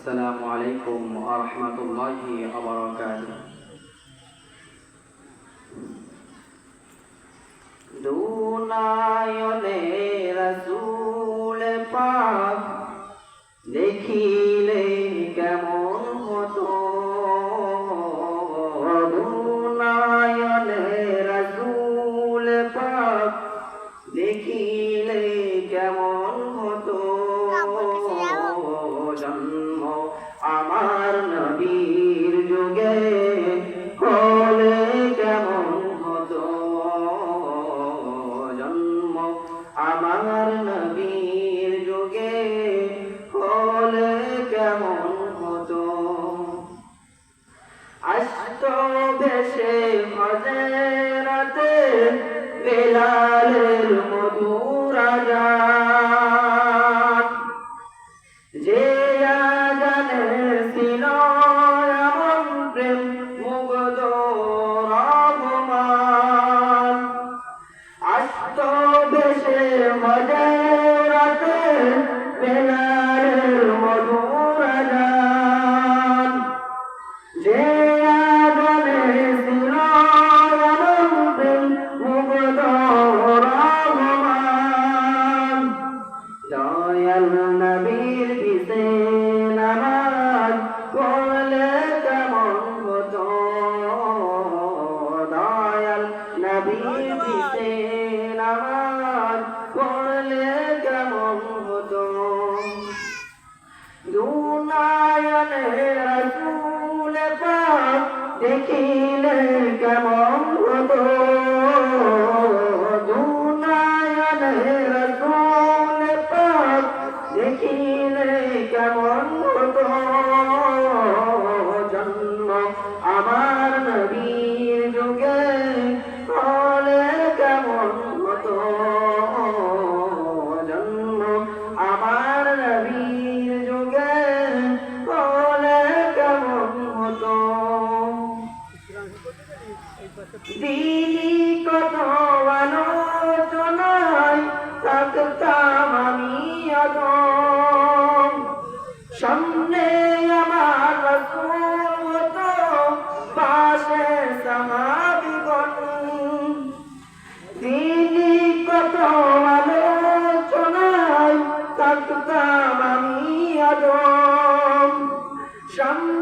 আসসালামু আলাইকুম ওয়া রাহমাতুল্লাহি ওয়া বারাকাতুহু। দুনায়নে রাসূল পাক দেখিলে কেমন হতো, দুনায়নে রাসূল পাক দেখিলে কেমন হতো, জন্ম আমার নবীর যুগে হলে কেমন হতো, জন্ম আমার নবীর যুগে হলে কেমন হতো। আসতো ভেসে হযরতে বেলালের মধুর আযান, যে আযানে ছিল এমন প্রেম মুগ্ধ রহমান। আসতো ভেসে হযরতে বেলালের মধুর আযান, যে আযানে ছিল এমন প্রেম মুগ্ধ রহমান। দয়াল নবীর পিছে নামাজ পড়লে কেমন হতো, দয়াল নবীর পিছে নামাজ পড়লে কেমন হতো। দুনায়নে রাসূল পাক দেখিলে কেমন হতো, দুনায়নে রাসূল পাক দেখিলে কেমন হতো, জন্ম আমার নবীর যুগে হলে কেমন হতো, জন্ম আমার নবীর যুগে হলে কেমন হতো। দিলি কত আলোচনায় থাকতাম আমি অদম, সামনে আমার রাসূল হতো, পাশে সাহাবীগণ। দিলি কত আলোচনায় থাকতাম আমি অদম, সামনে